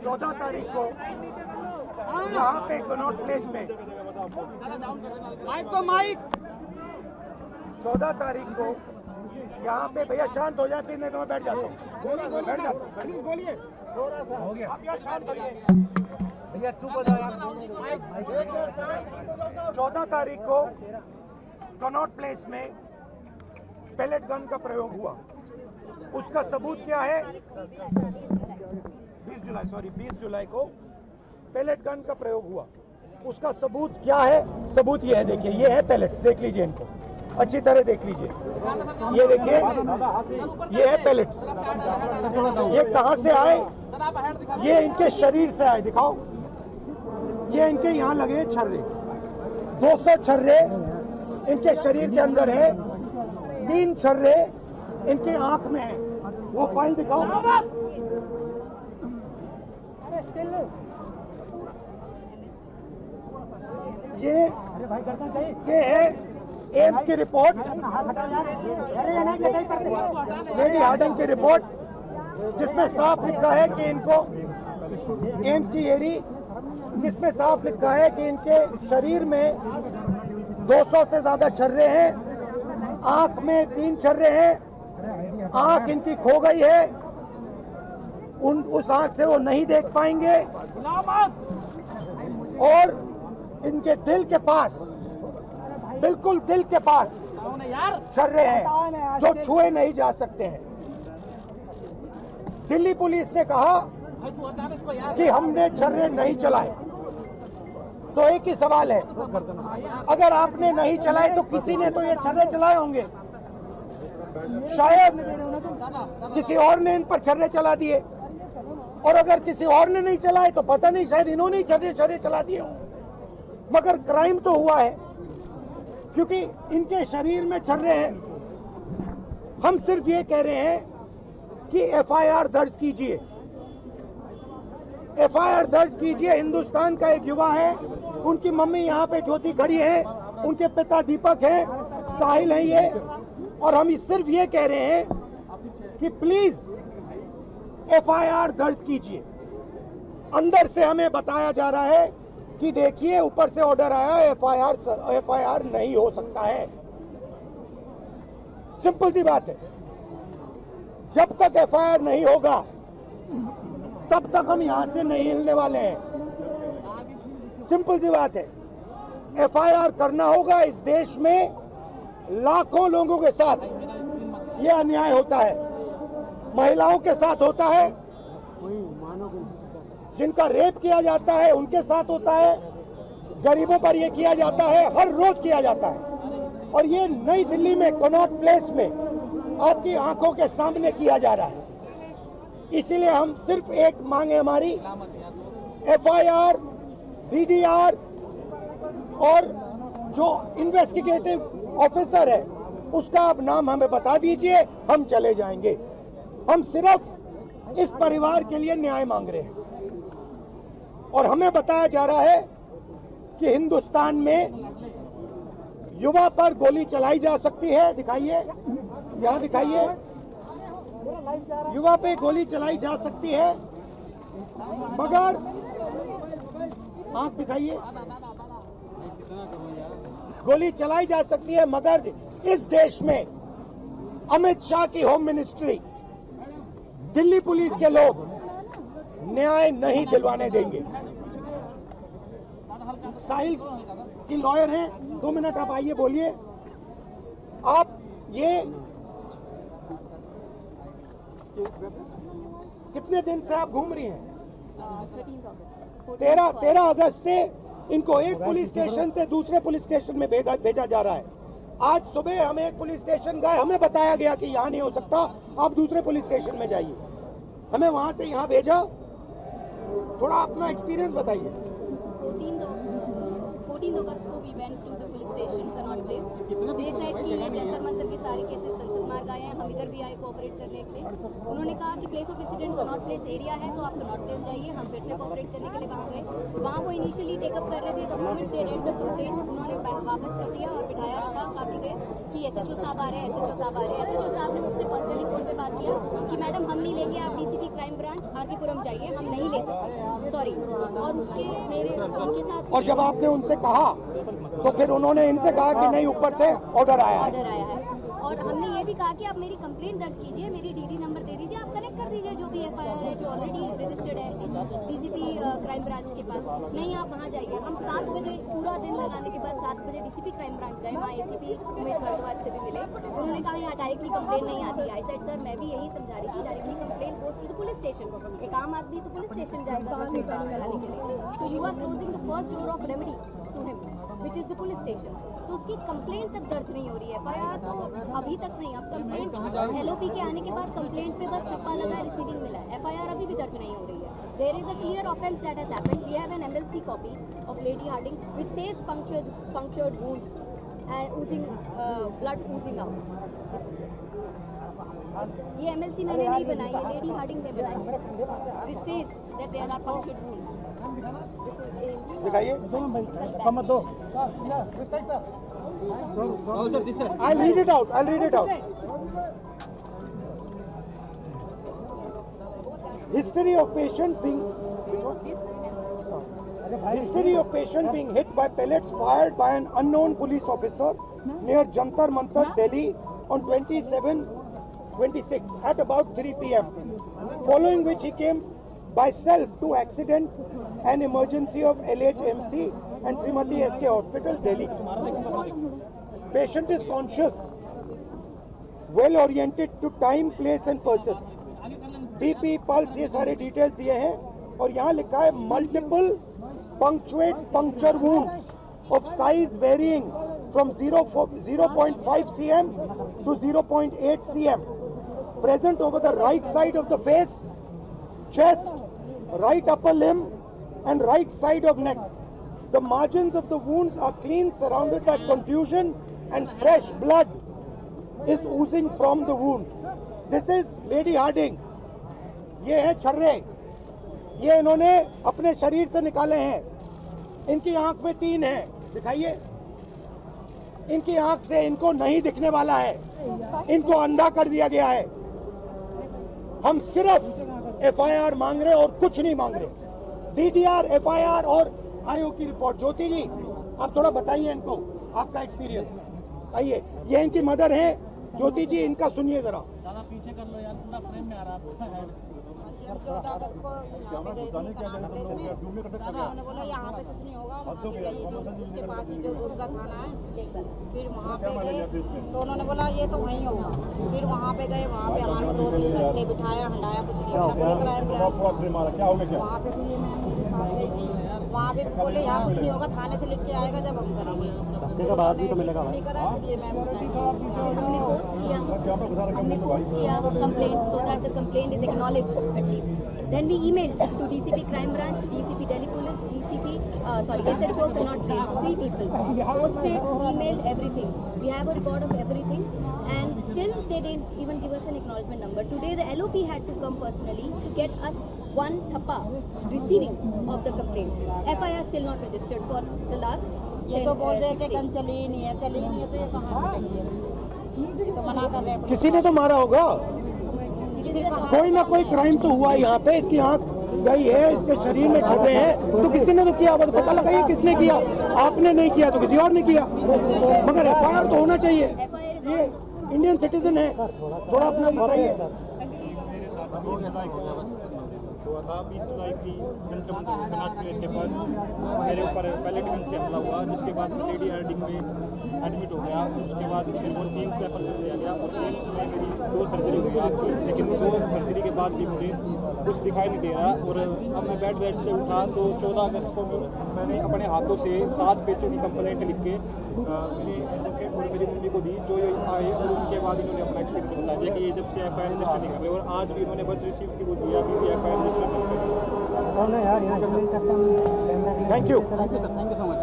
14 तारीख को यहाँ पे कनॉट प्लेस में माइक 14 तारीख को यहाँ पे, भैया शांत हो जाए, फिर नहीं तो मैं बैठ जाता हूँ, बैठ जाता हूँ। बोलिए, हो गया आप यहाँ शांत होइए। भैया चुप हो जाओ यार। 14 तारीख को कनॉट प्लेस में पेलेट गन का प्रयोग हुआ। उसका सबूत क्या है? 20 जुलाई को पेलेट गन का प्रयोग हुआ। उसका सबूत क्या है? सबूत ये है, देखिए, ये है पेलेट्स, देख लीजिए इनको अच्छी तरह देख लीजिए। ये देखिए, ये है पेलेट्स। ये कहां से आए? ये इनके शरीर से आए, दिखाओ। ये इनके यहाँ लगे छर्रे, 200 छर्रे इनके शरीर के अंदर है, 3 छर्रे इनके आंख में है। वो फाइल दिखाओ। ये है एम्स की रिपोर्ट, लेडी हार्डन की रिपोर्ट, जिसमें साफ लिखा है कि इनको, एम्स की एरी, जिसमें साफ लिखा है कि इनके शरीर में 200 से ज्यादा छर्रे हैं, आंख में 3 छर्रे हैं, आंख इनकी खो गई है, उस आंख से वो नहीं देख पाएंगे, और इनके दिल के पास, बिल्कुल दिल के पास छर्रे हैं जो छुए नहीं जा सकते हैं। दिल्ली पुलिस ने कहा कि हमने छर्रे नहीं चलाए। तो एक ही सवाल है, अगर आपने नहीं चलाए तो किसी ने तो ये छर्रे चलाए होंगे। शायद किसी और ने इन पर छर्रे चला दिए, और अगर किसी और ने नहीं चलाए तो पता नहीं, शायद इन्होंने ही छर्रे चला दिए हों। मगर क्राइम तो हुआ है, क्योंकि इनके शरीर में छर्रे हैं। हम सिर्फ ये कह रहे हैं कि एफआईआर दर्ज कीजिए, एफआईआर दर्ज कीजिए। हिंदुस्तान का एक युवा है, उनकी मम्मी यहाँ पे ज्योति खड़ी है, उनके पिता दीपक हैं, साहिल हैं ये, और हम सिर्फ ये कह रहे हैं कि प्लीज एफआईआर दर्ज कीजिए। अंदर से हमें बताया जा रहा है कि देखिए, ऊपर से ऑर्डर आया, एफआईआर नहीं हो सकता है। सिंपल सी बात है, जब तक एफआईआर नहीं होगा तब तक हम यहां से नहीं हिलने वाले हैं। सिंपल सी बात है, एफआईआर करना होगा। इस देश में लाखों लोगों के साथ ये अन्याय होता है, महिलाओं के साथ होता है, जिनका रेप किया जाता है उनके साथ होता है, गरीबों पर ये किया जाता है, हर रोज किया जाता है। और ये नई दिल्ली में कनॉट प्लेस में आपकी आंखों के सामने किया जा रहा है। इसीलिए हम सिर्फ एक मांग है हमारी, एफआईआर, डीडीआर, और जो इन्वेस्टिगेटिव ऑफिसर है उसका आप नाम हमें बता दीजिए, हम चले जाएंगे। हम सिर्फ इस परिवार के लिए न्याय मांग रहे हैं। और हमें बताया जा रहा है कि हिंदुस्तान में युवा पर गोली चलाई जा सकती है, दिखाइए, यहाँ दिखाइए, युवा पे गोली चलाई जा सकती है, मगर आंख दिखाइए, गोली चलाई जा सकती है, मगर इस देश में अमित शाह की होम मिनिस्ट्री, दिल्ली पुलिस के लोग न्याय नहीं दिलवाने देंगे। साहिल की लॉयर हैं, 2 मिनट आप आइए, बोलिए। आप ये कितने दिन से आप घूम रही हैं? 13 अगस्त से इनको एक पुलिस स्टेशन से दूसरे पुलिस स्टेशन में भेजा जा रहा है। आज सुबह हम एक पुलिस स्टेशन गए, हमें बताया गया कि यहाँ नहीं हो सकता, आप दूसरे पुलिस स्टेशन में जाइए। हमें वहां से यहाँ भेजा। थोड़ा अपना एक्सपीरियंस बताइए। 14 अगस्त को we went to the police station Connaught Place. They said कि ये जंतर मंतर के सारे केसेस संसद मार्ग आए हैं, हम इधर भी आए कोऑपरेट करने के लिए। उन्होंने कहा कि place of incident Connaught place area है, तो आप कनॉट प्लेस जाइए। हम फिर से कोऑपरेट करने के लिए वहाँ गए। वहाँ वो इनिशियली टेकअप कर रहे थे, the moment they read the complaint उन्होंने वापस कर दिया और बिठाया रखा काफ़ी देर कि SHO साहब आ रहे हैं, SHO साहब आ रहे हैं। SHO साहब ने मुझसे पर्सनली फ़ोन पे बात किया कि मैडम हम नहीं लेंगे, आप DCP क्राइम ब्रांच RK-पुरम जाइए, हम नहीं ले सकते, सॉरी। और उसके मेरे उनके साथ और जब आपने उनसे कहा तो फिर उन्होंने इनसे कहा कि नहीं, ऊपर से ऑर्डर आया है। ऑर्डर आया है। और हमने ये भी कहा कि आप मेरी कंप्लेंट दर्ज कीजिए, मेरी DD नंबर दे दीजिए, आप कनेक्ट कर दीजिए जो भी FIR है जो ऑलरेडी रजिस्टर्ड है DCP क्राइम ब्रांच के पास। नहीं, आप वहाँ जाइए। हम 7 बजे पूरा दिन लगाने के बाद 7 बजे DCP क्राइम ब्रांच गए, वहाँ ACP उमेश भारद्वाज से भी मिले। उन्होंने कहा यहाँ डायरेक्टली कंप्लेंट नहीं आती। आई सेड सर, मैं भी यही समझा रही थी, directly complaint goes to the police station. एक आम आदमी तो पुलिस स्टेशन जाएगा कंप्लेंट दर्ज कराने के लिए। So you are closing the first door of remedy to him which is the police station. तो उसकी कंप्लेंट तक दर्ज नहीं हो रही है। FIR तो अभी तक नहीं। अब कंप्लेंट LOP के आने के बाद कंप्लेंट पे बस ठप्पा लगा, रिसीविंग मिला है। FIR अभी भी दर्ज नहीं हो रही है। There is a clear offence that has happened. We have an MLC copy of Lady Harding which says punctured wounds and oozing blood oozing out. ये MLC मैंने नहीं बनाई है, लेडी हार्डिंग ने बनाई है। This says that there are punctured wounds. दिखाइए। दो I'll read it out. I'll read it out. History of patient being hit by pellets fired by an unknown police officer near Jantar Mantar, Delhi on 27/26 at about 3 p.m. Following which he came by self to accident and emergency of LHMC and Srimati SK Hospital, Delhi. Patient is conscious, well oriented to time, place and person. DP, pulse, ये सारे details दिए हैं और यहाँ लिखा है multiple punctuate puncture wounds of size varying from 0.5 cm to 0.8 cm present over the right side of the face, chest, right upper limb and right side of neck. The margins of the wounds are clean, surrounded by contusion and fresh blood is oozing from the wound. This is Lady Harding. ये है छर्रे, ये इन्होंने अपने शरीर से निकाले हैं। इनकी आंख में 3 है, दिखाइए। इनकी आंख से इनको नहीं दिखने वाला है, इनको अंधा कर दिया गया है। हम सिर्फ FIR मांग रहे और कुछ नहीं मांग रहे। DDR, FIR और आयोग की रिपोर्ट। ज्योति जी, आप थोड़ा बताइए इनको आपका एक्सपीरियंस। आइए, ये इनकी मदर है। ज्योति जी, इनका सुनिए जरा। पीछे कर लो यार, पूरा फ्रेम में आ रहा है। 14 अगस्त को यहाँ पे गए थे उन्होंने बोला यहाँ पे कुछ नहीं होगा, वहाँ पे गए तो उसके पास ही जो दूसरा थाना है, फिर वहाँ पे गए तो उन्होंने बोला ये तो वहीं होगा। फिर वहाँ पे गए, वहाँ पे हमारे को 2-3 घंटे बिठाया, हंडाया, कुछ नहीं करा। बोले क्राइम ब्रांच, वहाँ पे फिर मैं उनके साथ गई थी, वहाँ पे बोले यहाँ कुछ नहीं होगा, थाने से लिख के आएगा जब हम करेंगे। नहीं करा, ये मैम हमने पोस्ट किया complaint so that the complaint is acknowledged at least. Then we emailed to DCP Crime Branch, DCP Delhi Police, SHO Connaught Place, 3 people. Posted, emailed, everything. We have a record of everything and still they didn't even give us an acknowledgement number. Today the LOP had to come personally to get us 1 thappa receiving of the complaint. FIR still not registered for the last ये तो बोल रहे हैं कि gun चली ही नहीं है, तो ये कहाँ से लगी है? ये तो मना कर रहे हैं। किसी ने तो मारा होगा, कोई ना कोई क्राइम तो हुआ यहाँ पे। इसकी आंख गई है, इसके शरीर में छर्रे हैं, तो किसी ने तो किया होगा। तो पता लगाइए किसने किया। आपने नहीं किया तो किसी और ने किया, मगर FIR तो होना चाहिए। ये इंडियन सिटीजन है, थोड़ा अपना बताइए। 20 जुलाई की जंतर मंतर कनॉट प्लेस के पास मेरे ऊपर पैलेट गन से हमला हुआ, जिसके बाद लेडी हार्डिंग में एडमिट हो गया। उसके बाद मेरे को एम्स रेफर कर दिया गया और एम्स में मेरी 2 सर्जरी हुई आँख की, लेकिन वो 2 सर्जरी के बाद भी मुझे कुछ दिखाई नहीं दे रहा। और अब मैं बेड रेस्ट से उठा तो 14 अगस्त को मैंने अपने हाथों से 7 पेजों की कंप्लेंट लिख के मेरे एडवोकेट और मेरी मम्मी को दी, जो आए और उनके बाद इन्होंने अपना एक्सपीरियंस बताया कि ये जब से FIR रजिस्टर नहीं कर रहे और आज भी इन्होंने बस रिसीव की वो दिया, अभी भी FIR रजिस्टर नहीं कर रहे। Thank you so much.